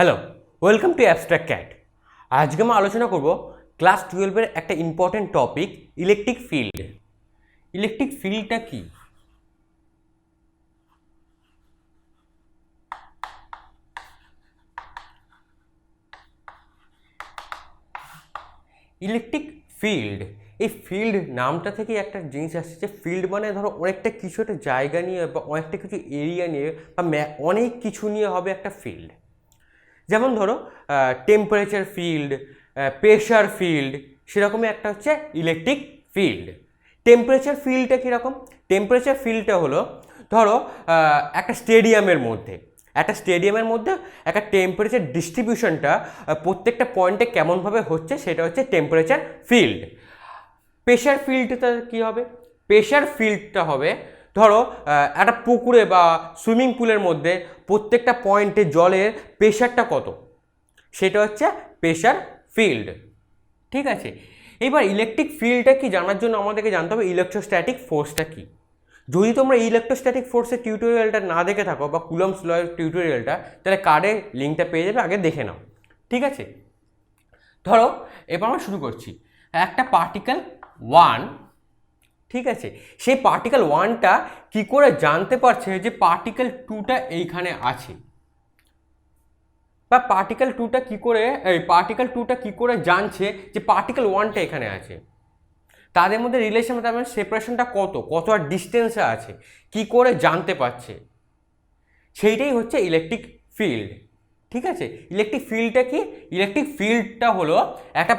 Hello, welcome to abstract cat. আজকে আমরা আলোচনা করব ক্লাস 12-এর একটা important topic, electric field. Electric ফিল্ডটা কি? ইলেকট্রিক ফিল্ড, এই ফিল্ড নামটা থেকে একটা জিনিস আসছে যে ফিল্ড মানে ধরো অনেকটা কিছু একটা জায়গা নিয়ে বা অনেকটা কিছু এরিয়া নিয়ে বা অনেক কিছু নিয়ে হবে একটা ফিল্ড। যেমন ধরো টেম্পারেচার ফিল্ড, প্রেশার ফিল্ড, সেরকমই একটা হচ্ছে ইলেকট্রিক ফিল্ড। টেম্পারেচার ফিল্ডটা কীরকম? টেম্পারেচার ফিল্ডটা হলো ধরো একটা স্টেডিয়ামের মধ্যে একটা টেম্পারেচার ডিস্ট্রিবিউশনটা প্রত্যেকটা পয়েন্টে কেমনভাবে হচ্ছে সেটা হচ্ছে টেম্পারেচার ফিল্ড। প্রেশার ফিল্ডটা কী হবে? প্রেশার ফিল্ডটা হবে ধরো একটা পুকুরে বা সুইমিং পুলের মধ্যে প্রত্যেকটা পয়েন্টে জলের প্রেশারটা কত, সেটা হচ্ছে প্রেশার ফিল্ড। ঠিক আছে, এবার ইলেকট্রিক ফিল্ডটা কি জানার জন্য আমাদেরকে জানতে হবে ইলেকট্রোস্ট্যাটিক ফোর্সটা কি। যদি তোমরা ইলেকট্রোস্ট্যাটিক ফোর্সের টিউটোরিয়ালটা না দেখে থাকো বা কুলম্বস লয়ের টিউটোরিয়ালটা, তাহলে কার্ডে লিঙ্কটা পেয়ে যাবে, আগে দেখে নাও। ঠিক আছে, ধরো এবার আমরা শুরু করছি। একটা পার্টিকেল 1, ঠিক আছে, সেই পার্টিকেল 1টা কী করে জানতে পারছে যে পার্টিকেল 2টা এইখানে আছে, বা পার্টিকেল 2টা কী করে জানছে যে পার্টিকেল 1টা এখানে আছে? তাদের মধ্যে রিলেশন, তাদের সেপারেশনটা কত আর ডিস্টেন্সে আছে, কি করে জানতে পারছে? সেইটাই হচ্ছে ইলেকট্রিক ফিল্ড। ঠিক আছে, ইলেকট্রিক ফিল্ডটা কি? ইলেকট্রিক ফিল্ডটা হলো একটা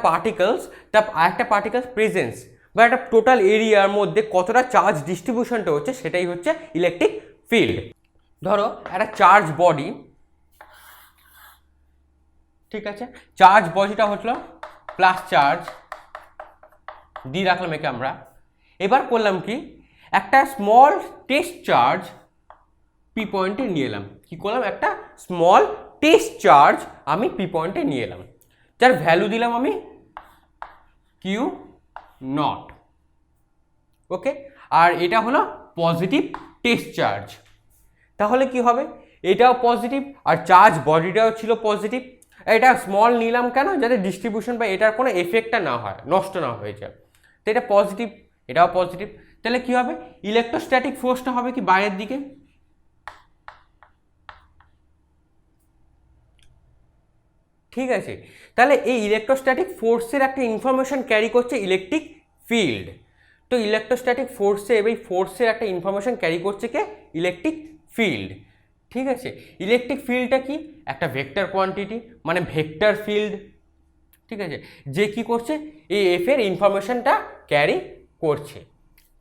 পার্টিকেলস প্রেজেন্স বা একটা টোটাল এরিয়ার মধ্যে কতটা চার্জ ডিস্ট্রিবিউশনটা হচ্ছে, সেটাই হচ্ছে ইলেকট্রিক ফিল্ড। ধরো একটা চার্জ বডি, ঠিক আছে, চার্জ বডিটা হলো প্লাস চার্জ দিয়ে রাখলাম একে আমরা। এবার করলাম কি, একটা স্মল টেস্ট চার্জ পি পয়েন্টে নিয়ে এলাম। কি করলাম? একটা স্মল টেস্ট চার্জ আমি পি পয়েন্টে নিয়ে এলাম, যার ভ্যালু দিলাম আমি কিউ নট। ওকে, আর এটা হলো পজিটিভ টেস্ট চার্জ। তাহলে কি হবে? এটাও পজিটিভ আর চার্জ বডিটাও ছিল পজিটিভ। এটা স্মল নিলাম কেন? যাতে ডিস্ট্রিবিউশন বা এটার কোনো এফেক্টটা না হয়, নষ্ট না হয়ে যায়। তো এটা পজিটিভ, এটাও পজিটিভ। তাহলে কি হবে? ইলেকট্রোস্ট্যাটিক ফোর্সটা হবে কি বাইরের দিকে। ঠিক আছে, তাহলে এই ইলেকট্রোস্ট্যাটিক ফোর্সের একটা ইনফরমেশন ক্যারি করছে ইলেকট্রিক ফিল্ড। তো ইলেকট্রোস্ট্যাটিক ফোর্সের একটা ইনফরমেশন ক্যারি করছে কে? Electric field. ঠিক আছে, ইলেকট্রিক ফিল্ডটা কি? একটা ভেক্টর কোয়ান্টিটি, মানে ভেক্টর ফিল্ড। ঠিক আছে, যে কি করছে? এই এফ এর ইনফরমেশনটা ক্যারি করছে।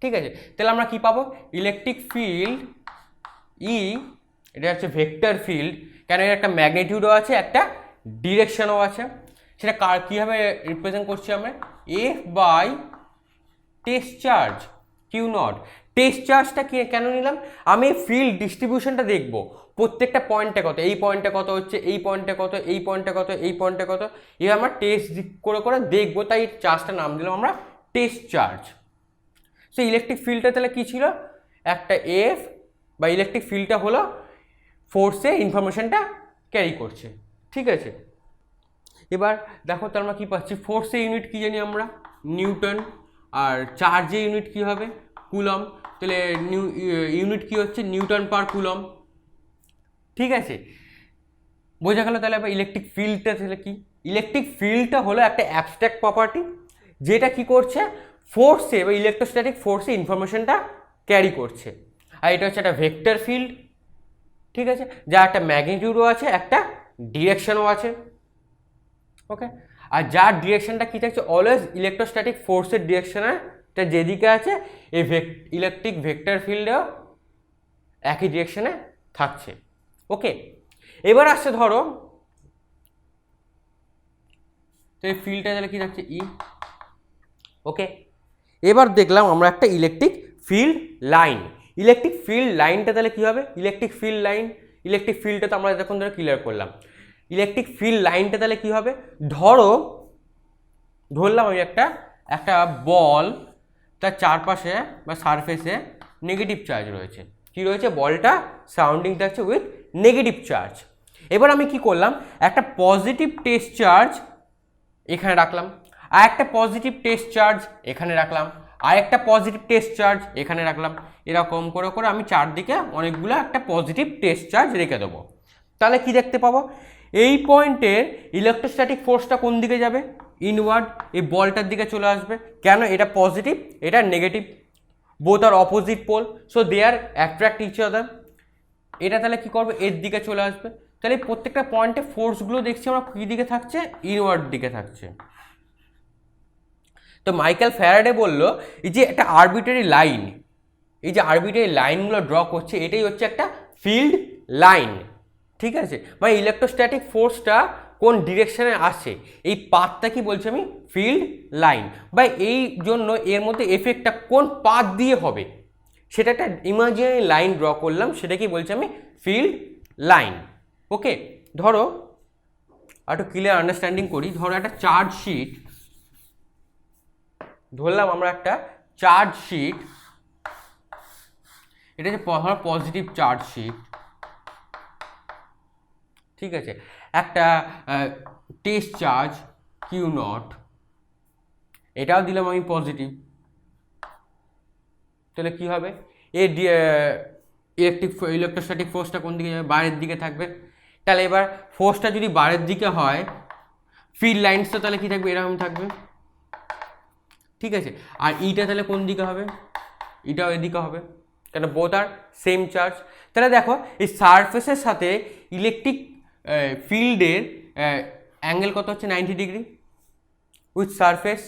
ঠিক আছে, তাহলে আমরা কি পাবো? ইলেকট্রিক ফিল্ড ই, এটা হচ্ছে ভেক্টর ফিল্ড, কেন এর একটা ম্যাগনিটিউডও আছে, একটা ডিরেকশনও আছে। সেটা কীভাবে রিপ্রেজেন্ট করছি আমরা? F by test charge q naught. Test চার্জটা কেন নিলাম? আমি ফিল্ড ডিস্ট্রিবিউশনটা দেখব, প্রত্যেকটা পয়েন্টে কত, এই পয়েন্টে কত হচ্ছে, এই পয়েন্টে কত, এই পয়েন্টে কত, এই পয়েন্টে কত, এই আমরা টেস্ট করে দেখবো, তাই চার্জটার নাম দিলাম আমরা টেস্ট চার্জ। সেই ইলেকট্রিক ফিল্ডটা তাহলে কী ছিল? একটা এফ বা ইলেকট্রিক ফিল্ডটা হলো ফোর্সে ইনফরমেশনটা ক্যারি করছে। ঠিক আছে, এবার দেখো তো আমরা কী পাচ্ছি? ফোর্সের ইউনিট কী জানি আমরা? নিউটন। আর চার্জের ইউনিট কী হবে? কুলম। তাহলে ইউনিট কী হচ্ছে? নিউটন পার কুলম। ঠিক আছে, বোঝা গেল। তাহলে আবার ইলেকট্রিক ফিল্ডটা তাহলে কি? ইলেকট্রিক ফিল্ডটা হলো একটা অ্যাবস্ট্রাক্ট প্রপার্টি, যেটা কি করছে? ফোর্সে বা ইলেকট্রোস্ট্যাটিক ফোর্সে ইনফরমেশনটা ক্যারি করছে। আর এটা হচ্ছে একটা ভেক্টর ফিল্ড। ঠিক আছে, যার একটা ম্যাগনিটিউডও আছে, একটা ডিরেকশনও আছে। ওকে, আর যার ডিরেকশনটা কী থাকছে? অলওয়েজ ইলেকট্রোস্ট্যাটিক ফোর্সের ডিরেকশনটা যেদিকে আছে, এই ইলেকট্রিক ভেক্টর ফিল্ডেও একই ডিরেকশনে থাকছে। ওকে, এবার আসছে ধরো, তো এই ফিল্ডটা তাহলে কী থাকছে? ই। ওকে, এবার দেখলাম আমরা একটা electric field line. Electric field লাইনটা তাহলে কী হবে? ইলেকট্রিক ফিল্ডটা তো আমরা যখন ধরে ক্লিয়ার করলাম। ইলেকট্রিক ফিল্ড লাইনটা তাহলে কী হবে? ধরলাম আমি একটা বল, তার চারপাশে বা সারফেসে নেগেটিভ চার্জ রয়েছে। কি রয়েছে? বলটা সারাউন্ডিং থাকছে উইথ নেগেটিভ চার্জ। এবার আমি কি করলাম, একটা পজিটিভ টেস্ট চার্জ এখানে রাখলাম, আর একটা পজিটিভ টেস্ট চার্জ এখানে রাখলাম, আর একটা পজিটিভ টেস্ট চার্জ এখানে রাখলাম, এরকম করে করে আমি চারদিকে অনেকগুলো একটা পজিটিভ টেস্ট চার্জ রেখে দেবো। তাহলে কি দেখতে পাবো, এই পয়েন্টের ইলেকট্রোস্ট্যাটিক ফোর্সটা কোন দিকে যাবে, ইনওয়ার্ড, এই বলটার দিকে চলে আসবে। কেন, এটা পজিটিভ, এটা negative, both are opposite pole, so they are attract each other. এটা তাহলে কি করবে, এর দিকে চলে আসবে। তাহলে প্রত্যেকটা পয়েন্টে ফোর্সগুলো দেখছি আমরা কী দিকে থাকছে, ইনওয়ার্ড দিকে থাকছে। তো মাইকেল ফ্যারাডে বলল, এই যে একটা আরবিটারি লাইন, এই যে আরবিটারি লাইনগুলো ড্র করছে, এটাই হচ্ছে একটা ফিল্ড লাইন। ঠিক আছে, মানে ইলেকট্রোস্ট্যাটিক ফোর্সটা কোন ডিরেকশনে আসে, এই পাথটা কি বলছি আমি, ফিল্ড লাইন, বা এই জন্য এর মধ্যে এফেক্টটা কোন পাথ দিয়ে হবে, সেটা একটা ইমাজিনারি লাইন ড্র করলাম, সেটা কি বলছি আমি, ফিল্ড লাইন। ওকে, ধরো একটু ক্লিয়ার আন্ডারস্ট্যান্ডিং করি। ধরো একটা চার্জ শিট ধরলাম আমরা, একটা চার্জ শিট, এটা হচ্ছে পজিটিভ চার্জ শিট। ঠিক আছে, একটা টেস্ট চার্জ কিউ নট, এটাও দিলাম আমি পজিটিভ। তাহলে কি হবে, এর ইলেকট্রোস্ট্যাটিক ফোর্সটা কোন দিকে যাবে, বাইরের দিকে থাকবে। তাহলে এবার ফোর্সটা যদি বাইরের দিকে হয়, ফিল্ড লাইন্সটা তাহলে কি থাকবে, এরকম থাকবে। ঠিক আছে, আর ইটা তাহলে কোন দিকে হবে, এটাও এদিকে হবে, কেন বোথ আর সেম চার্জ। তাহলে দেখো এই সারফেসের সাথে ইলেকট্রিক ফিল্ডের অ্যাঙ্গেল কত হচ্ছে, 90 ডিগ্রি উইথ সারফেস।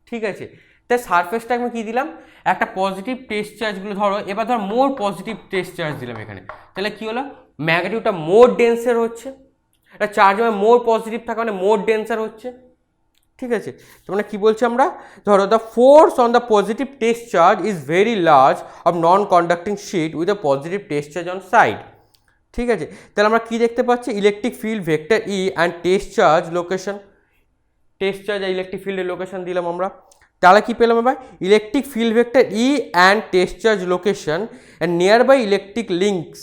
ঠিক আছে, তাই সারফেসটা আমি কী দিলাম, একটা পজিটিভ টেস্ট চার্জগুলো ধরো, এবার ধর মোর পজিটিভ টেস্ট চার্জ দিলাম এখানে, তাহলে কী হলো, ম্যাগনেটিউডটা মোর ডেন্সার হচ্ছে, একটা চার্জ মানে মোর পজিটিভ থাকা মানে মোর ডেন্সার হচ্ছে। ঠিক আছে, তো মানে কী বলছি আমরা, ধরো the force on the positive test charge is very large of non conducting sheet with a positive test charge on side. ঠিক আছে, তাহলে আমরা কী দেখতে পাচ্ছি, electric field vector E and test charge location, test charge আর electric ফিল্ডের location দিলাম আমরা। তাহলে কী পেলাম এবার, electric field vector E and test charge location and nearby electric links,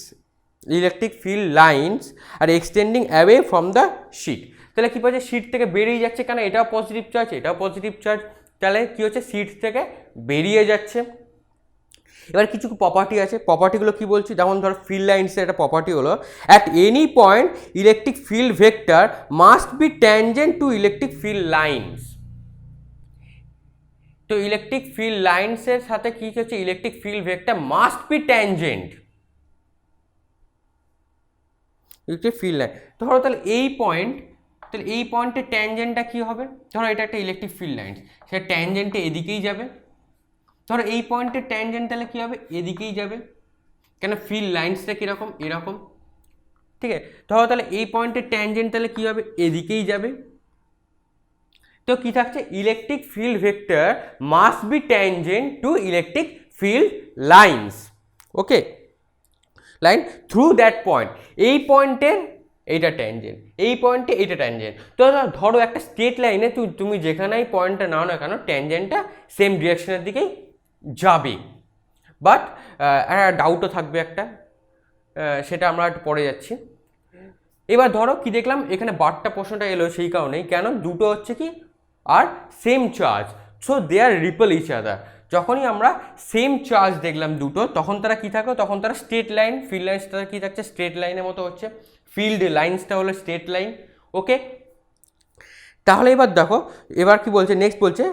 electric field lines are extending away from the sheet. তাহলে কী পাচ্ছে, শিট থেকে বেরিয়ে যাচ্ছে, কেন এটাও পজিটিভ চার্জ, এটাও পজিটিভ চার্জ, তাহলে কী হচ্ছে, শিট থেকে বেরিয়ে যাচ্ছে। এবার কিছু প্রপার্টি আছে, প্রপার্টিগুলো কী বলছি, যেমন ধর ফিল্ড লাইন্সের একটা প্রপার্টি হলো, at any point electric field vector must be tangent to electric field lines. তো ইলেকট্রিক ফিল্ড লাইন্সের সাথে কী হচ্ছে, electric field vector must be tangent electric field line. ধরো তাহলে এই পয়েন্ট, তাহলে এই পয়েন্টের ট্যানজেন্টটা কী হবে, ধরো এটা একটা ইলেকট্রিক ফিল্ড লাইন, সেটা ট্যানজেন্টে এদিকেই যাবে। ধরো এই পয়েন্টের ট্যানজেন্ট তাহলে কী হবে, এদিকেই যাবে, কেন ফিল্ড লাইন্সটা কীরকম, এরকম। ঠিক আছে, ধরো তাহলে এই পয়েন্টের ট্যানজেন্ট তাহলে কী হবে, এদিকেই যাবে। তো কী থাকছে, electric field vector must be tangent to electric field lines. Okay, line through that point, এই পয়েন্টের এইটা ট্যানজেন্ট, এই পয়েন্টে এইটা ট্যানজেন্ট। তো ধরো একটা স্ট্রেট লাইনে তুমি যেখানেই পয়েন্টটা নাও না কেন, ট্যানজেন্টটা সেম ডিরেকশনের দিকেই যাবে। বাট একটা ডাউটও থাকবে একটা, সেটা আমরা একটু পরে যাচ্ছি। এবার ধরো কি দেখলাম, এখানে বারটা প্রশ্নটা এলো সেই কারণেই, কেন দুটো হচ্ছে কি আর same charge, so they are repel each other. যখনই আমরা সেম চার্জ দেখলাম দুটো, তখন তারা কী থাকো, তখন তারা স্ট্রেট লাইন, ফিল্ড লাইন্সটা কী থাকছে, স্ট্রেট লাইনের মতো হচ্ছে, ফিল্ড লাইন্সটা হলো স্ট্রেট লাইন। ওকে, তাহলে এবার দেখো, এবার কি বলছে, নেক্সট বলছে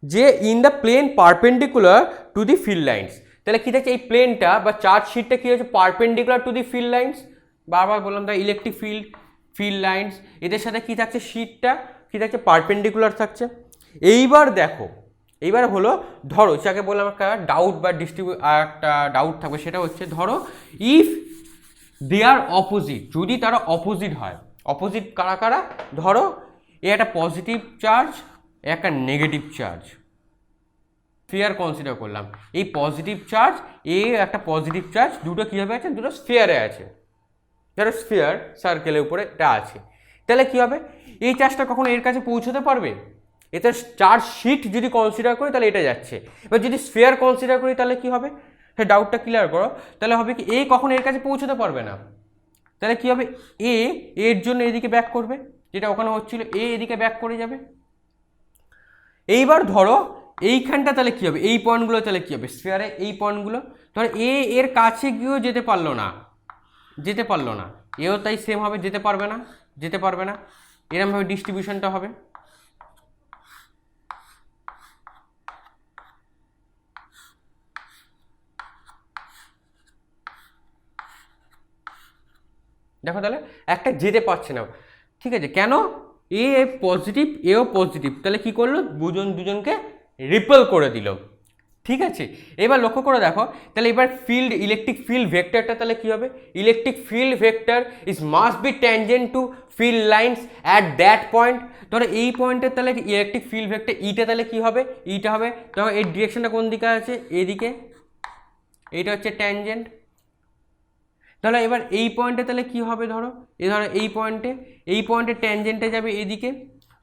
যে in the plane perpendicular to the field lines. তাহলে কী থাকছে, এই প্লেনটা বা চার্জ শিটটা কী হচ্ছে, perpendicular to the field lines. বারবার বললাম তাই, ইলেকট্রিক ফিল্ড লাইন্স, এদের সাথে কী থাকছে, শিটটা কী থাকছে, পারপেন্ডিকুলার থাকছে। এইবার দেখো, এইবার হলো ধরো, যাকে বললাম একটা ডাউট বা একটা ডাউট থাকবে, সেটা হচ্ছে ধরো ইফ দে আর অপোজিট, যদি তারা অপোজিট হয়, অপোজিট কারা কারা, ধরো এ একটা পজিটিভ চার্জ, একটা নেগেটিভ চার্জ, স্ফিয়ার কনসিডার করলাম, এই পজিটিভ চার্জ এ একটা পজিটিভ চার্জ, দুটো কীভাবে আছে, দুটো স্ফিয়ারে আছে, ধরো স্ফিয়ার সার্কেলের উপরে এটা আছে। তাহলে কী হবে, এই চার্জটা কখনো এর কাছে পৌঁছতে পারবে, এতে চার্জ শিট যদি কনসিডার করি তাহলে এটা যাচ্ছে। এবার যদি স্ফিয়ার কনসিডার করি তাহলে কী হবে, সে ডাউটটা ক্লিয়ার করো। তাহলে হবে কি, এ কখনো এর কাছে পৌঁছতে পারবে না, তাহলে কি হবে, এর জন্য এদিকে ব্যাক করবে, যেটা ওখানে হচ্ছিল এদিকে ব্যাক করে যাবে। এইবার ধরো এইখানটা তাহলে কি হবে, এই পয়েন্টগুলো তাহলে কি হবে, স্ফিয়ারে এই পয়েন্টগুলো ধরো এর কাছে গিয়েও যেতে পারলো না, এও তাই সেম হবে, যেতে পারবে না, এরমভাবে ডিস্ট্রিবিউশনটা হবে। দেখো তাহলে একটা যেতে পারছে না, ঠিক আছে, কেন, এ পজিটিভ এও পজিটিভ, তাহলে কি করলো, দুজনকে রিপেল করে দিল। ঠিক আছে, এবার লক্ষ্য করে দেখো, তাহলে এবার ইলেকট্রিক ফিল্ড ভেক্টরটা তাহলে কি হবে, electric field vector is must be tangent to field lines at that point. ধরো এই পয়েন্টের তাহলে ইলেকট্রিক ফিল্ড ভেক্টর ইটা তাহলে কি হবে, ইটা হবে, ধরো এর ডিরেকশনটা কোন দিকে আছে, এদিকে, এইটা হচ্ছে ট্যানজেন্ট। তাহলে এবার এই পয়েন্টে তাহলে কি হবে, ধরো এই পয়েন্টে ট্যানজেন্টে যাবে এদিকে।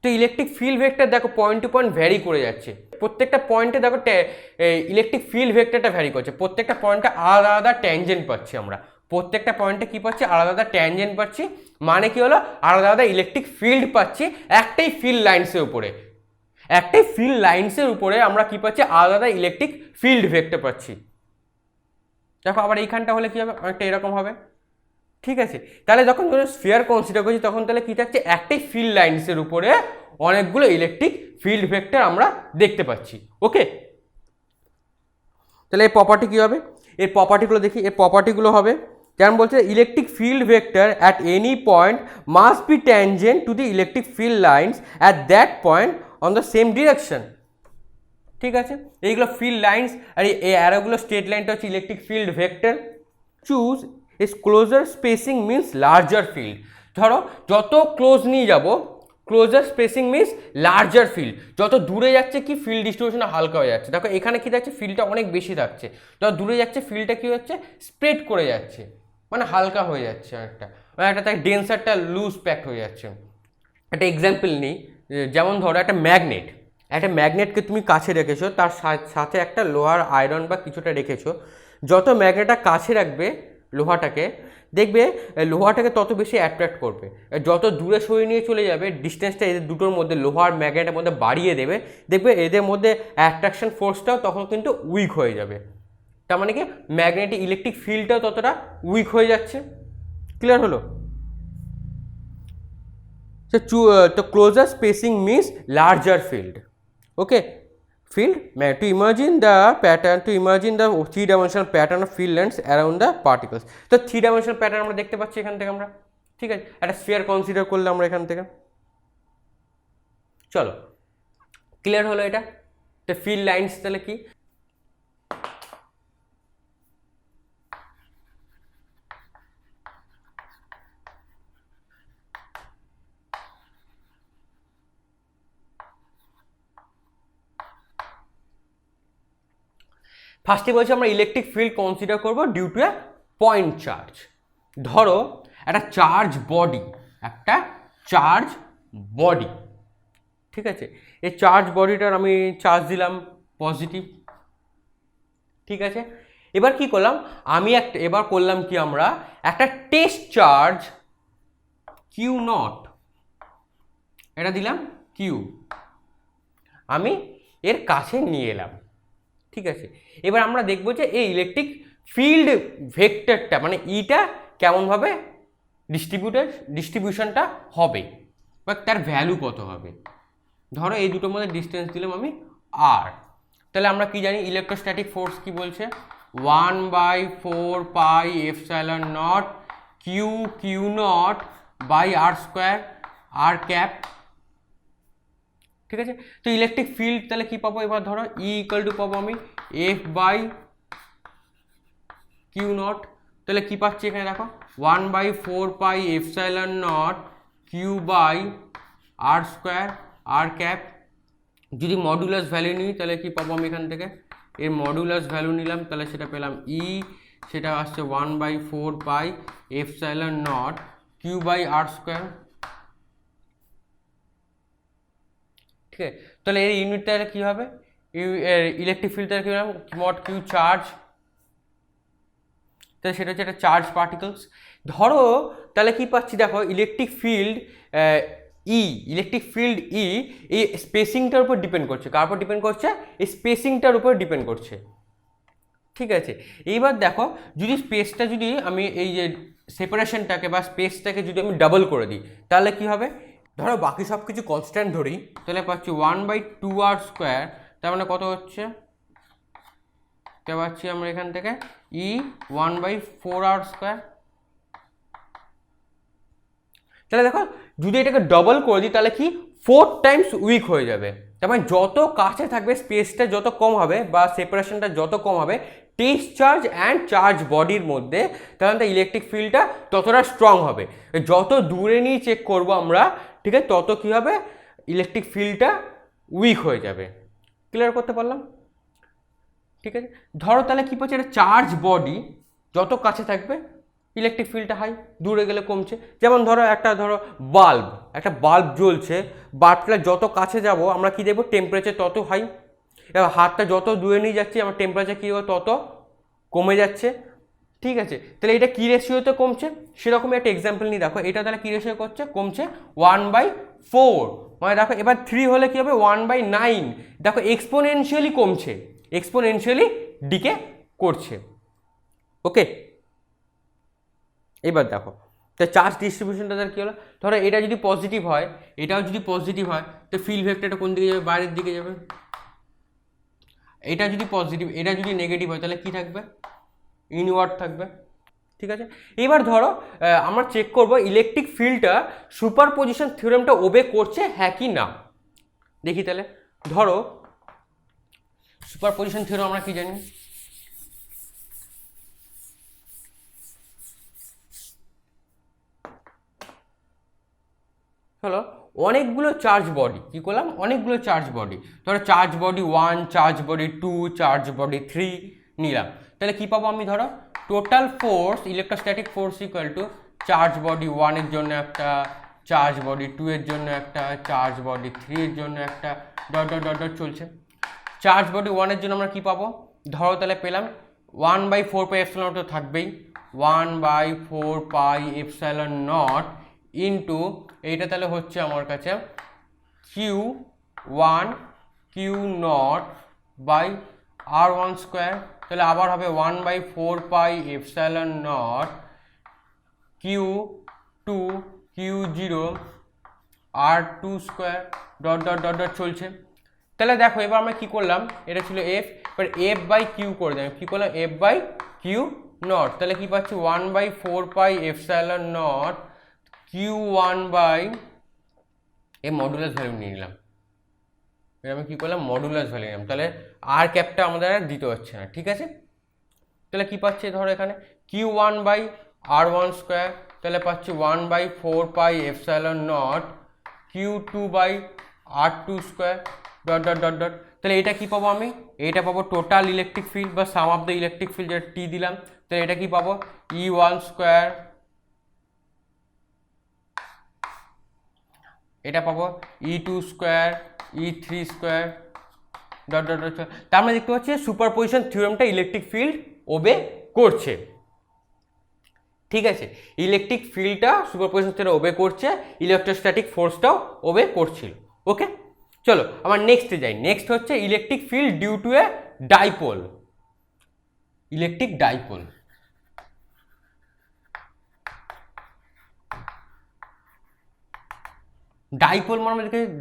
তো ইলেকট্রিক ফিল্ড ভেক্টর দেখো পয়েন্ট টু পয়েন্ট ভ্যারি করে যাচ্ছে, প্রত্যেকটা পয়েন্টে দেখো ইলেকট্রিক ফিল্ড ভেক্টরটা ভ্যারি করছে, প্রত্যেকটা পয়েন্টে আলাদা আলাদা ট্যানজেন্ট পাচ্ছি আমরা, প্রত্যেকটা পয়েন্টে কি পাচ্ছি, আলাদা আলাদা ট্যানজেন্ট পাচ্ছি, মানে কি হলো, আলাদা আলাদা ইলেকট্রিক ফিল্ড পাচ্ছি একটাই ফিল্ড লাইন্সের উপরে আমরা কি পাচ্ছি, আলাদা ইলেকট্রিক ফিল্ড ভেক্টর পাচ্ছি। দেখো আবার এইখানটা হলে কি হবে, অনেকটা এরকম হবে। ঠিক আছে, তাহলে যখন স্ফিয়ার কনসিডার করছি তখন তাহলে কি থাকছে, একটাই ফিল্ড লাইন্সের উপরে অনেকগুলো ইলেকট্রিক ফিল্ড ভেক্টর আমরা দেখতে পাচ্ছি। ওকে, তাহলে এই প্রপার্টি কী হবে, এর প্রপার্টিগুলো দেখি, এর প্রপার্টিগুলো হবে যেমন বলছে, electric field vector at any point must be tangent to the electric field lines at that point on the same direction. ঠিক আছে, এইগুলো ফিল্ড লাইন্স, আর এই অ্যারোগুলো স্ট্রেট লাইনটা হচ্ছে electric field vector. Choose is closer spacing means larger field. ধরো যত close নিয়ে যাব, closer spacing means larger field, যত দূরে যাচ্ছে কি ফিল্ড ডিস্ট্রিবিউশনটা হালকা হয়ে যাচ্ছে। দেখো এখানে কি যাচ্ছে, ফিল্ডটা অনেক বেশি থাকছে, যত দূরে যাচ্ছে ফিল্ডটা কি হচ্ছে, স্প্রেড করে যাচ্ছে, মানে হালকা হয়ে যাচ্ছে একটা তাই ডেন্সারটা লুজ প্যাক হয়ে যাচ্ছে। একটা এক্সাম্পল নিই, যেমন ধরো একটা ম্যাগনেটকে তুমি কাছে রেখেছো, তার সাথে একটা লোহার আয়রন বা কিছুটা রেখেছো, যত ম্যাগনেটটা কাছে রাখবে লোহাটাকে, দেখবে লোহাটাকে তত বেশি অ্যাট্রাক্ট করবে, যত দূরে সরিয়ে নিয়ে চলে যাবে ডিস্টেন্সটা এদের দুটোর মধ্যে লোহার ম্যাগনেটের মধ্যে বাড়িয়ে দেবে, দেখবে এদের মধ্যে অ্যাট্রাকশন ফোর্সটাও তখন কিন্তু উইক হয়ে যাবে, তার মানে কি ম্যাগনেটিক ইলেকট্রিক ফিল্ডটাও ততটা উইক হয়ে যাচ্ছে। ক্লিয়ার হলো? So the closer spacing means larger field. Okay, field to imagine the three-dimensional pattern of field lines around the particles. তো থ্রি ডাইমেনশনাল প্যাটার্ন আমরা দেখতে পাচ্ছি এখান থেকে আমরা, ঠিক আছে, একটা স্ফিয়ার কনসিডার করলাম আমরা এখান থেকে। চলো, ক্লিয়ার হলো এটা? তো ফিল্ড লাইন্স তাহলে কি, ফার্স্টে বলছি আমরা ইলেকট্রিক ফিল্ড কনসিডার করব due to a point charge. ধরো একটা চার্জ বডি, ঠিক আছে, এই চার্জ বডিটার আমি চার্জ দিলাম পজিটিভ, ঠিক আছে। এবার কি করলাম, এবার করলাম কি, আমরা একটা টেস্ট চার্জ কিউ নট, এটা দিলাম কিউ, আমি এর কাছে নিয়ে এলাম, ঠিক আছে। এবার আমরা দেখবো যে এই ইলেকট্রিক ফিল্ড ভেক্টরটা মানে ইটা কেমনভাবে ডিস্ট্রিবিউশনটা হবে বা তার ভ্যালু কত হবে। ধরো এই দুটোর মধ্যে ডিস্টেন্স দিলাম আমি আর, তাহলে আমরা কি জানি, ইলেকট্রোস্ট্যাটিক ফোর্স কি বলছে, 1/4πε0 q naught by r square r cap, ঠিক আছে। তো ইলেকট্রিক ফিল্ড তাহলে কি পাবো, এবার ধরো ই ইকুয়াল টু পাবো আমি F/Q0, তাহলে কি পাচ্ছি এখানে দেখো 1/4πε0 q by r square r cap. যদি মডুলাস ভ্যালু নিই তাহলে কি পাবো আমি এখান থেকে, এর মডুলাস ভ্যালু নিলাম তাহলে সেটা পেলাম সেটা আসছে 1/4πε0 কিউ বাই আর স্কোয়ার, ঠিক আছে। তাহলে এর ইউনিটটা কি হবে, ইলেকট্রিক ফিল্ডটা কি হবে, মড কিউ চার্জ, তাহলে সেটা হচ্ছে একটা চার্জ পার্টিকলস। ধরো তাহলে কি পাচ্ছি দেখো, ইলেকট্রিক ফিল্ড ইলেকট্রিক ফিল্ড এই স্পেসিংটার উপর ডিপেন্ড করছে। কার উপর ডিপেন্ড করছে? এই স্পেসিংটার উপর ডিপেন্ড করছে। ঠিক আছে, এইবার দেখো যদি স্পেসটা যদি আমি এই যে সেপারেশনটাকে বা স্পেসটাকে যদি আমি ডাবল করে দিই তাহলে কি হবে? ধরো বাকি সব কিছু কনস্ট্যান্ট ধরি, তাহলে পাচ্ছি 1/2r², তার মানে কত হচ্ছে? তে পাচ্ছি আমরা এখান থেকে E1/4r²। তাহলে দেখো যদি এটাকে ডবল করে দিই তাহলে কি 4 টাইমস উইক হয়ে যাবে। তার মানে যত কাছে থাকবে স্পেসটা যত কম হবে বা সেপারেশনটা যত কম হবে টেস্ট চার্জ অ্যান্ড চার্জ বডির মধ্যে, তাহলে ইলেকট্রিক ফিল্ডটা ততটা স্ট্রং হবে। যত দূরে নিয়ে চেক করব আমরা, ঠিক আছে, তত কী হবে? ইলেকট্রিক ফিল্ডটা উইক হয়ে যাবে। ক্লিয়ার করতে পারলাম? ঠিক আছে, ধরো তাহলে কী পাচ্ছে, এটা চার্জ বডি যত কাছে থাকবে ইলেকট্রিক ফিল্ডটা হাই, দূরে গেলে কমছে। যেমন ধরো একটা একটা বাল্ব জ্বলছে, বাল্বটা যত কাছে যাব আমরা কি দেখবো? টেম্পারেচার তত হাই। এবার হাতটা যত দূরে নিয়ে যাচ্ছি আমার টেম্পারেচার কী হবে? তত কমে যাচ্ছে। ঠিক আছে, তাহলে এটা কী রেশিওতে কমছে? সেরকমই একটা এক্সাম্পল নিয়ে দেখো, এটা তাহলে কী রেশিও করছে? কমছে 1/4। মানে দেখো এবার 3 হলে কী হবে? 1/9। দেখো এক্সপোনেনশিয়ালি কমছে, এক্সপোনেনশিয়ালি ডিকে করছে। ওকে, এবার দেখো তো চার্জ ডিস্ট্রিবিউশনটা তার কী হলো? ধরো এটা যদি পজিটিভ হয়, এটাও যদি পজিটিভ হয় তো ফিল্ড ভেক্টরটা কোন দিকে যাবে? বাইরের দিকে যাবে। এটা যদি পজিটিভ, এটা যদি নেগেটিভ হয় তাহলে কি থাকবে? ইনওয়ার্ড থাকবে। ঠিক আছে, এবার ধরো আমরা চেক করব ইলেকট্রিক ফিল্ডটা সুপারপজিশন থিওরেমটা ওবে করছে হ্যাঁ কি না। দেখি তাহলে, ধরো সুপারপজিশন থিওরেম আমরা কি জানি? হলো অনেকগুলো চার্জ বডি, কী করলাম? অনেকগুলো চার্জ বডি, ধরো charge body 1, charge body 2, charge body 3 নিলাম। তাহলে কী পাবো আমি? ধরো total force, electrostatic force equal to charge body 1 এর জন্য একটা, চার্জ বডি 2 এর জন্য একটা, চার্জ বডি 3 এর জন্য একটা, ডট ডট ডট ডট চলছে। চার্জ বডি 1 এর জন্য আমরা কী পাবো? ধরো তাহলে পেলাম 1/4πε0 তো থাকবেই, 1/4πε0 ইন্টু এইটা তাহলে হচ্ছে আমার কাছে Q1 Q0/r1²। তাহলে আবার হবে 1/4πε0 Q2 Q0/r2², dot dot dot dot চলছে। তাহলে দেখো এবার আমরা কী করলাম? এটা ছিল এফ, এবার F/Q করে দিলাম। কী করলাম? F/Q0। তাহলে কী পাচ্ছি? 1/4πε0 Q1 মডুলাস ভ্যালু নিয়ে নিলাম। এবার আমি কী করলাম? মডুলাস ভ্যালু নিলাম। তাহলে আর ক্যাপটা আমাদের আর দিতে হচ্ছে না। ঠিক আছে, তাহলে কী পাচ্ছি? ধরো এখানে Q1/r1², তাহলে পাচ্ছি 1/4πε0 Q2/r2², dot dot dot dot. তাহলে এটা কী পাবো আমি? এটা পাবো টোটাল ইলেকট্রিক ফিল্ড বা সাম অফ দ্য ইলেকট্রিক ফিল্ড, যেটা টি দিলাম। তাহলে এটা কী পাবো? E1², এটা পাবো E2², E3², dot dot dot. তার মানে দেখতে পাচ্ছি সুপারপজিশন থিওরেমটা ইলেকট্রিক ফিল্ড ওবে করছে। ঠিক আছে, ইলেকট্রিক ফিল্ডটা সুপারপজিশন থিওরেম ওবে করছে, ইলেকট্রোস্ট্যাটিক ফোর্সটাও ওবে করছিল। ওকে, চলো আমার নেক্সটে যাই। নেক্সট হচ্ছে electric field due to a dipole. Electric dipole,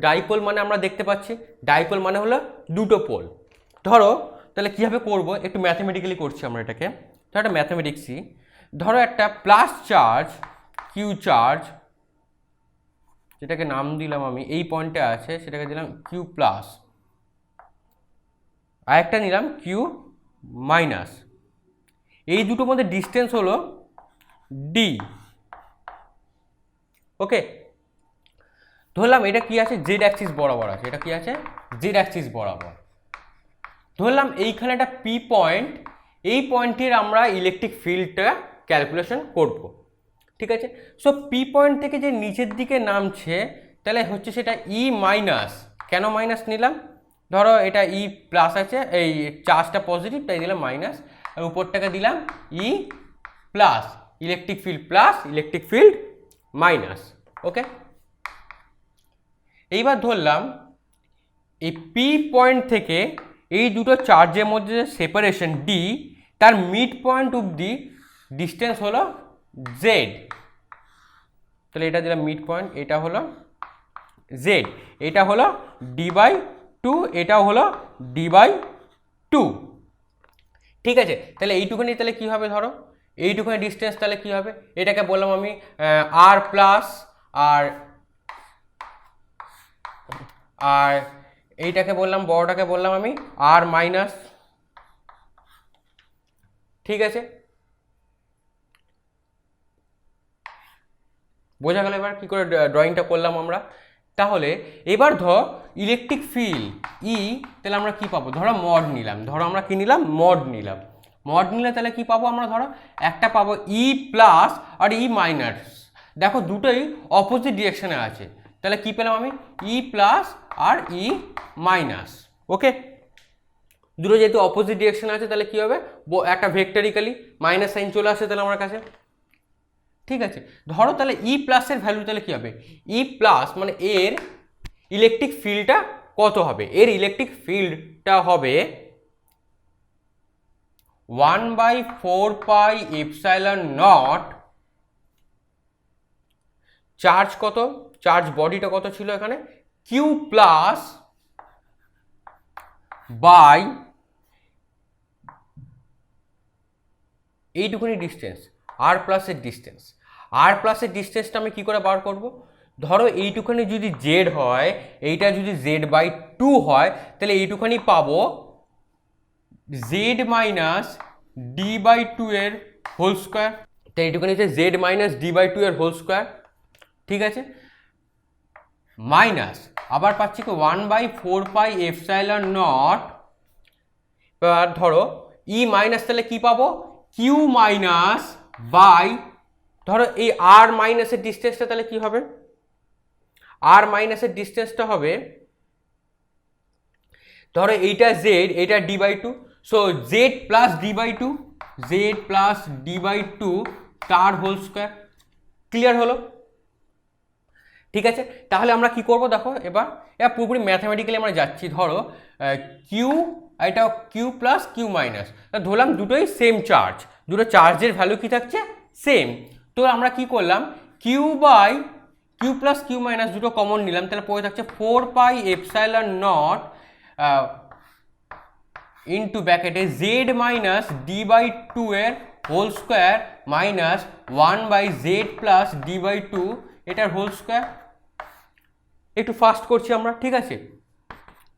dipole মানে আমরা দেখতে পাচ্ছি ডাইপোল মানে হলো দুটো পোল। ধরো তাহলে কীভাবে করব? একটু ম্যাথমেটিক্যালি করছি আমরা এটাকে। ধরো একটা ম্যাথমেটিক্সই, ধরো একটা প্লাস চার্জ কিউ চার্জ, যেটাকে নাম দিলাম আমি, এই পয়েন্টে আছে সেটাকে দিলাম কিউ প্লাস, আর একটা নিলাম কিউ মাইনাস। এই দুটোর মধ্যে ডিস্টেন্স হলো ডি। ওকে, ধরলাম এটা কি আছে? জেড অ্যাক্সিস বরাবর আছে। এটা কি আছে? জেড অ্যাক্সিস বরাবর। ধরলাম এইখানে একটা পি পয়েন্ট, এই পয়েন্টের আমরা ইলেকট্রিক ফিল্ডটা ক্যালকুলেশন করব। ঠিক আছে, সো পি পয়েন্ট থেকে যে নিচের দিকে নামছে তাহলে হচ্ছে সেটা ই মাইনাস। কেন মাইনাস নিলাম? ধরো এটা ই প্লাস আছে, এই চার্জটা পজিটিভ তাই দিলাম মাইনাস, আর উপরটাকে দিলাম E plus. Electric field plus electric field minus. Okay, এইবার ধরলাম এই পি পয়েন্ট থেকে এই দুটো চার্জের মধ্যে যে সেপারেশন ডি, তার মিড পয়েন্ট অবধি ডিস্টেন্স হলো জেড। তাহলে এটা দিলাম মিড পয়েন্ট, এটা হলো জেড, এটা হলো ডি বাই টু, এটাও হলো ডি বাই টু। ঠিক আছে, তাহলে এইটুখানি তাহলে কী হবে, ধরো এইটুখানি ডিস্টেন্স তাহলে কী হবে, এটাকে বললাম আমি আর প্লাস, আর আর এইটাকে বললাম, বড়টাকে বললাম আমি আর মাইনাস। ঠিক আছে, বোঝা গেল এবার কী করে ড্রয়িংটা করলাম আমরা। তাহলে এবার ধর ইলেকট্রিক ফিল্ড ই, তাহলে আমরা কি পাবো, ধরো মড নিলাম, ধরো আমরা কি নিলাম, মড নিলাম। মড নিলে তাহলে কি পাবো আমরা, ধরো একটা পাবো ই প্লাস আর ই মাইনাস। দেখো দুটোই অপোজিট ডিরেকশনে আছে, তাহলে কি পেলাম আমি, ই প্লাস আর ই মাইনাস। ওকে, দুটো যেহেতু অপোজিট ডিরেকশনে আছে তাহলে কি হবে, একটা ভেক্টরিক্যালি মাইনাস সাইন চলে আসে তাহলে আমার কাছে। ঠিক আছে, ধরো তাহলে ই প্লাসের ভ্যালু তাহলে কী হবে, ই প্লাস মানে এর ইলেকট্রিক ফিল্ডটা কত হবে, এর ইলেকট্রিক ফিল্ডটা হবে 1/4πε0 চার্জ কত, চার্জ বডিটা কত ছিল এখানে, কিউ প্লাস বাই এইটুকুনি ডিস্টেন্স আর প্লাসের ডিস্টেন্স। আর প্লাসের ডিস্টেন্সটা আমি কী করে বার করব, ধরো এইটুখানি যদি জেড হয়, এইটা যদি জেড বাই টু হয়, তাহলে এইটুখানি পাবো z minus d by two এর হোল স্কোয়ার। তো এইটুখানি হচ্ছে z minus d by two এর হোল স্কোয়ার। ঠিক আছে, মাইনাস আবার পাচ্ছি কি 1/4πε0। এবার ধরো ই মাইনাস, তাহলে কি পাবো, কিউ মাইনাস বাই, ধরো এই আর মাইনাসের ডিস্টেন্সটা তাহলে কি হবে, আর মাইনাসের ডিস্টেন্সটা হবে, ধরো এইটা জেড, এইটা d by two, so z plus d by two, z plus d by two তার হোল স্কোয়ার। ক্লিয়ার হলো? ঠিক আছে, তাহলে আমরা কি করব দেখো, এবার পুরোপুরি ম্যাথামেটিক্যালি আমরা যাচ্ছি। ধরো কিউ, এটা কিউ প্লাস কিউ মাইনাস, ধরলাম দুটোই সেম চার্জ, দুটো চার্জের ভ্যালু কি থাকছে, সেম। তো আমরা কি করলাম, q by q plus q minus দুটো কমন নিলাম, তাহলে পড়ে থাকছে 4πε0 ইন্টু ব্র্যাকেটে z minus d by two এর whole square minus 1/z plus d by two এটার হোল স্কোয়ার। একটু ফাস্ট করছি আমরা, ঠিক আছে।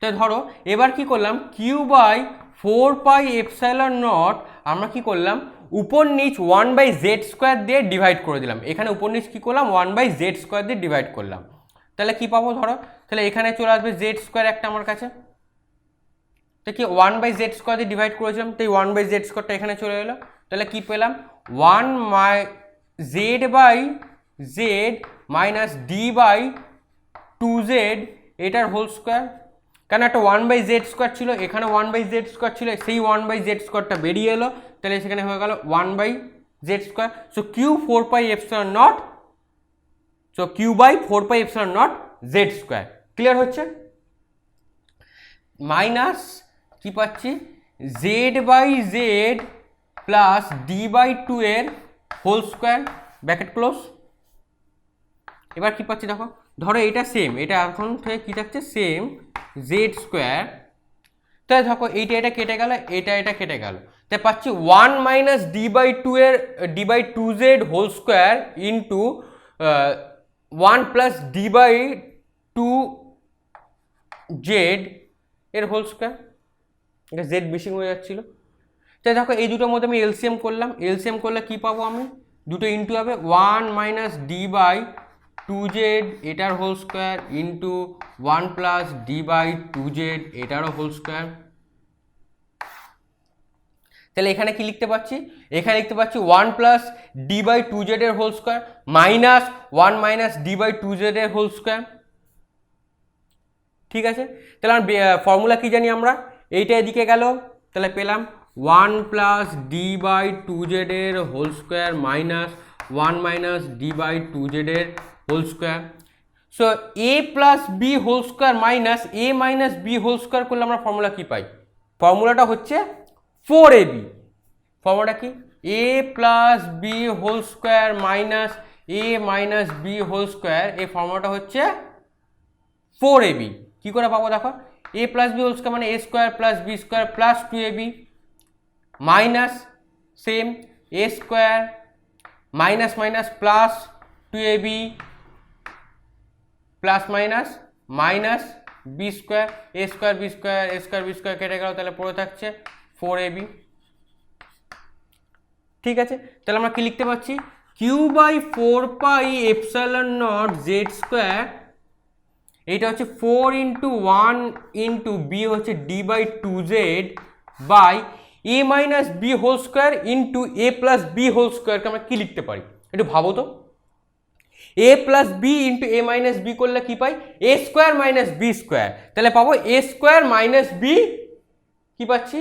তাই ধরো এবার কি করলাম, কিউ বাই 4πε0 আমরা কি করলাম, উপর নিচ 1/z স্কোয়ার দিয়ে ডিভাইড করে দিলাম। এখানে উপর নিচ কী করলাম, 1/z স্কোয়ার দিয়ে ডিভাইড করলাম। তাহলে কি পাবো, ধরো তাহলে এখানে চলে আসবে জেড স্কোয়ার একটা আমার কাছে, তো কি 1/z স্কোয়ার দিয়ে ডিভাইড করেছিলাম, তো এই 1/z স্কোয়ারটা এখানে চলে এলো। তাহলে কি পেলাম, 1/z minus d by 2z এটার হোল স্কোয়ার। কেন একটা 1/z স্কোয়ার ছিল, এখানে 1/z স্কোয়ার ছিল, সেই 1/z স্কোয়ারটা বেরিয়ে এলো, তাহলে সেখানে হয়ে গেল 1/z square. So q 4πε0, so q by 4πε0 z square. Clear হচ্ছে? মাইনাস কি পাচ্ছি, z by z plus d by two এর হোল স্কোয়ার ব্র্যাকেট ক্লোজ। এবার কি পাচ্ছি দেখো, ধরো এটা সেম, এটা এখন থেকে কী থাকছে, সেম জেড স্কোয়ার। তাই দেখো এইটা এটা কেটে গেল, এটা এটা কেটে গেল, তাই পাচ্ছি 1 মাইনাস ডি বাই টু এর d by two z whole square into 1 plus d by two z এর হোল স্কোয়ার। এটা জেড মিসিং হয়ে যাচ্ছিলো। তাই দেখো এই দুটোর মধ্যে আমি এলসিএম করলাম, এলসিএম করলে কি পাবো আমি, দুটো ইন্টু হবে 1 minus d by two z এটার whole square into 1 plus d by two z এটারও হোল স্কোয়ার। তাহলে এখানে কি লিখতে পাচ্ছি, এখানে লিখতে পাচ্ছি 1 plus d by two z এর whole square minus 1 minus d by two z এর হোল স্কোয়ার। ঠিক আছে, তাহলে ফর্মুলা কি জানি আমরা, এইটা এদিকে গেল, তাহলে পেলাম one plus d by two জেডের whole square minus one minus d by two জেডের whole square. So a plus b whole square minus a minus b whole square করলে আমরা ফর্মুলা কী পাই? ফর্মুলাটা হচ্ছে 4ab। ফর্মুলাটা কি? A plus b whole square minus a minus b whole square, এই ফর্মুলাটা হচ্ছে 4ab। কী করে পাবো দেখো, a plus b whole square মানে a square plus b square plus 2ab minus same a square minus minus plus 2ab plus minus minus b square, a square b square a square b square কেটে গেল, তাহলে পড়ে থাকছে 4ab। ঠিক আছে, তাহলে আমরা কি লিখতে পারছি? Q by 4 pi epsilon naught z square, এইটা হচ্ছে 4 ইন্টু 1 ইন্টু বি হচ্ছে d by 2z by a minus b whole square into a plus b whole স্কোয়ারকে আমরা কি লিখতে পারি একটু ভাবো তো। A plus b into a minus b করলে কি পাই? A square minus b square, তাহলে পাবো এ স্কোয়ার মাইনাস বি, কি পাচ্ছি?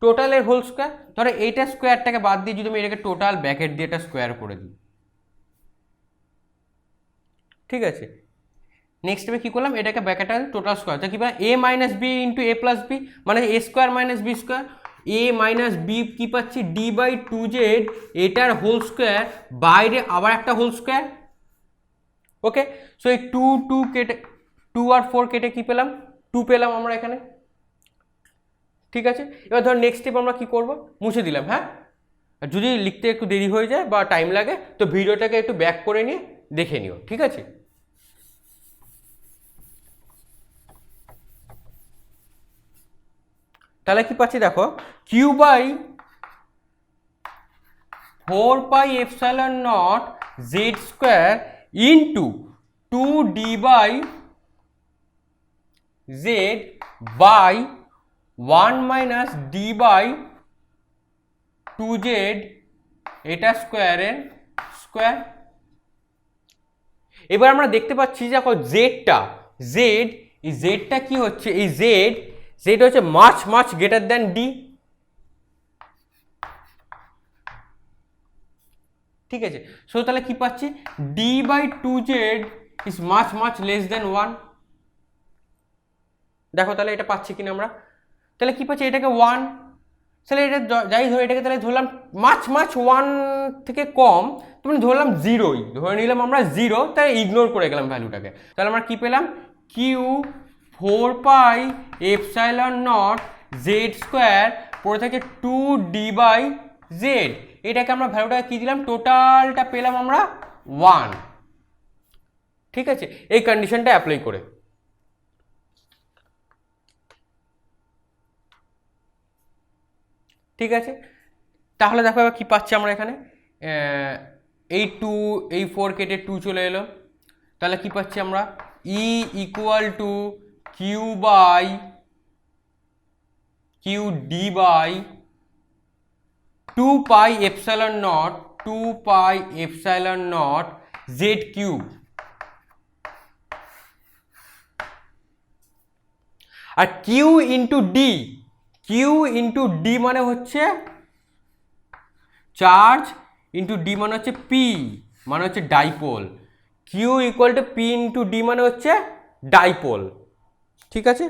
টোটালের হোল স্কোয়ার। ধরো এইটা স্কোয়ারটাকে বাদ দিয়ে যদি আমি এটাকে টোটাল ব্র্যাকেট দিয়ে এটা স্কোয়ার করে দিই, ঠিক আছে। নেক্সট স্টেপে কী করলাম, এটাকে ব্র্যাকেটের টোটাল স্কোয়ার, তো কী পাই? A minus b into a plus b মানে a square minus b square, a minus b কী পাচ্ছি? ডি বাই 2z, এটার হোল স্কোয়ার বাইরে আবার একটা হোল স্কোয়ার। ওকে, সো এই 2 কেটে 2 আর 4 কেটে কী পেলাম? 2 পেলাম আমরা এখানে। ঠিক আছে, এবার ধর নেক্সট স্টেপ আমরা কী করবো, মুছে দিলাম। হ্যাঁ, যদি লিখতে একটু দেরি হয়ে যায় বা টাইম লাগে তো ভিডিওটাকে একটু ব্যাক করে নিয়ে দেখে নিও, ঠিক আছে। তাহলে কি পাচ্ছি দেখো, q by 4 pi epsilon naught z square into 2d by z by 1 minus d by 2z এটা স্কোয়ারের স্কোয়ার। এবার আমরা দেখতে পাচ্ছি যে এখন জেডটা জেড, এই জেডটা কি হচ্ছে? এই জেড হচ্ছে much much greater than D. ঠিক আছে, সো তাহলে কি পাচ্ছি? D by 2z is much much less than 1। দেখো তাহলে এটা পাচ্ছি কিনা আমরা, তাহলে কি পাচ্ছি? এটাকে 1, তাহলে এটা যাই ধরে এটাকে তাহলে ধরলাম মাচ মাচ 1 থেকে কম, তুমি ধরলাম 0ই ধরে নিলাম আমরা 0, তাই ইগনোর করে গেলাম ভ্যালুটাকে। তাহলে আমরা কি পেলাম? Q 4 pi epsilon naught z square পড়ে থাকে 2d বাই জেড, এটাকে আমরা ভ্যালুটাকে কি দিলাম? টোটালটা পেলাম আমরা 1। ঠিক আছে, এই কন্ডিশনটা অ্যাপ্লাই করে। ঠিক আছে, তাহলে দেখো এবার কী পাচ্ছি আমরা এখানে, এই 2 এই 4 কেটে 2 চলে এলো, তাহলে কি পাচ্ছি আমরা? E equal to q by q d by 2 pi epsilon naught 2 pi epsilon naught z cube. আর q into d, q into d মানে হচ্ছে চার্জ, ইন্টু ডি মানে হচ্ছে পি মানে হচ্ছে dipole. Q equal to p into d মানে হচ্ছে dipole. ঠিক আছে,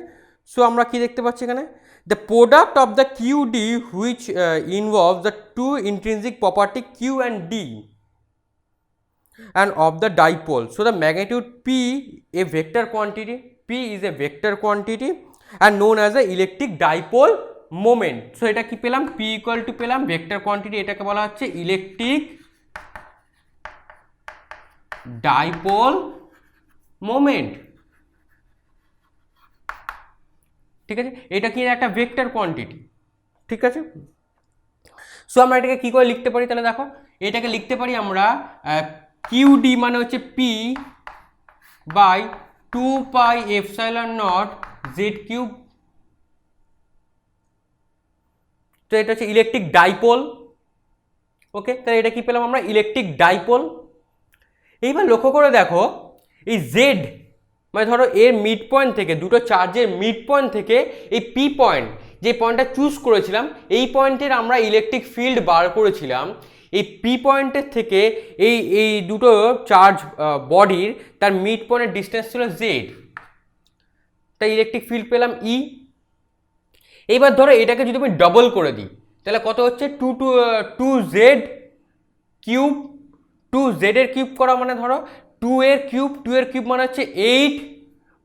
সো আমরা কি দেখতে পাচ্ছি এখানে? The product of the q d which involve the two intrinsic property q and d and of the dipole, so the magnitude p a vector quantity, p is a vector quantity and known as the electric dipole moment. So এটা কি পেলাম? p equal to পেলাম vector quantity, এটাকে বলা হচ্ছে electric dipole moment। ঠিক আছে, এটা কি একটা ভেক্টর কোয়ান্টিটি। ঠিক আছে, সো আমরা এটাকে কি করে লিখতে পারি? তাহলে দেখো এটাকে লিখতে পারি আমরা কিউ ডি মানে হচ্ছে p by 2 pi epsilon naught z cube. তো এটা হচ্ছে ইলেকট্রিক ডাইপোল। ওকে, তাহলে এটা কি পেলাম আমরা? Electric dipole. এইবার লক্ষ্য করে দেখো এই জেড মানে ধরো এর মিড পয়েন্ট থেকে, দুটো চার্জের মিড পয়েন্ট থেকে এই পি পয়েন্ট, যে পয়েন্টটা চুজ করেছিলাম এই পয়েন্টের আমরা ইলেকট্রিক ফিল্ড বার করেছিলাম। এই পি পয়েন্টের থেকে এই দুটো চার্জ বডির তার মিড পয়েন্টের ডিস্টেন্স ছিল জেড, তাই ইলেকট্রিক ফিল্ড পেলাম ই। এইবার ধরো এটাকে যদি আমি ডবল করে দিই তাহলে কত হচ্ছে, টু জেড কিউব, টু জেডের কিউব করা মানে ধরো টু এর কিউব মানে হচ্ছে 8,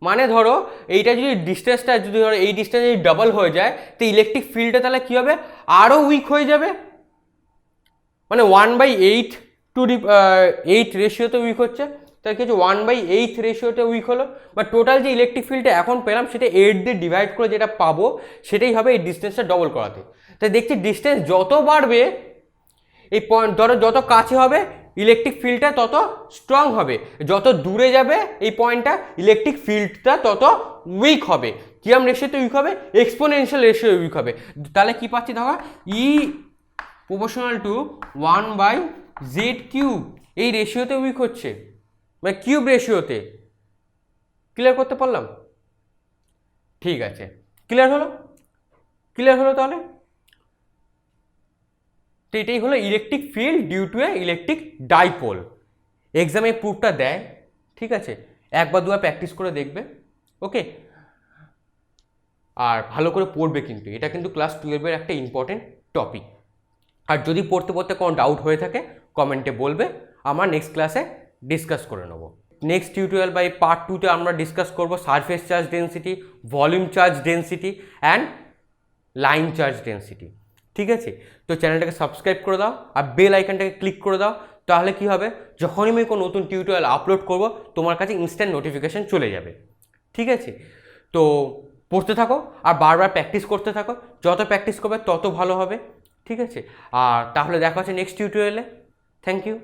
মানে ধরো এইটা যদি ডিস্টেন্সটা যদি ধরো এই ডিস্টেন্স যদি ডবল হয়ে যায় তো ইলেকট্রিক ফিল্ডটা তাহলে কী হবে, আরও উইক হয়ে যাবে, মানে 1/8 টু 8 রেশিওতে উইক হচ্ছে, তার কিছু 1/8 রেশিওতে উইক হলো, বা টোটাল যে ইলেকট্রিক ফিল্ডটা এখন পেলাম সেটা 8 দিয়ে ডিভাইড করে যেটা পাবো সেটাই হবে এই ডিস্টেন্সটা ডবল করাতে। তাই দেখছি ডিস্টেন্স যত বাড়বে এই পয়েন্ট ধরো যত কাছে হবে ইলেকট্রিক ফিল্ডটা তত স্ট্রং হবে, যত দূরে যাবে এই পয়েন্টটা ইলেকট্রিক ফিল্ডটা তত উইক হবে। কিরম রেশিওতে উইক হবে, এক্সপোনেনশিয়াল রেশিও উইক হবে। তাহলে কি পাচ্ছি দেখো, ই প্রপোর্শনাল টু 1/z³ এই রেশিওতে উইক হচ্ছে, মানে কিউব রেশিওতে। ক্লিয়ার করতে পারলাম? ঠিক আছে, ক্লিয়ার হলো তাহলে। তো এটাই হলো electric field due to a electric dipole. এক্সামে প্রুফটা দেয়, ঠিক আছে, একবার দুবার প্র্যাকটিস করে দেখবে, ওকে। আর ভালো করে পড়বে, কিন্তু এটা কিন্তু ক্লাস 12-এর একটা ইম্পর্টেন্ট টপিক। আর যদি পড়তে কোনো ডাউট হয়ে থাকে কমেন্টে বলবে, আমরা নেক্সট ক্লাসে ডিসকাস করে নেব। নেক্সট টিউটোরিয়াল বা এই পার্ট 2-তে আমরা ডিসকাস করব surface charge density, volume charge density and line charge density, ঠিক আছে। তো চ্যানেলটাকে সাবস্ক্রাইব করে দাও আর বেল আইকনটাকে ক্লিক করে দাও, তাহলে কি হবে, যখনই আমি কোনো নতুন টিউটোরিয়াল আপলোড করব তোমার কাছে ইনস্ট্যান্ট নোটিফিকেশান চলে যাবে, ঠিক আছে। তো পড়তে থাকো আর বারবার প্র্যাকটিস করতে থাকো, যত প্র্যাকটিস করবে তত ভালো হবে, ঠিক আছে। আর তাহলে দেখা হচ্ছে নেক্সট টিউটোরিয়ালে। Thank you.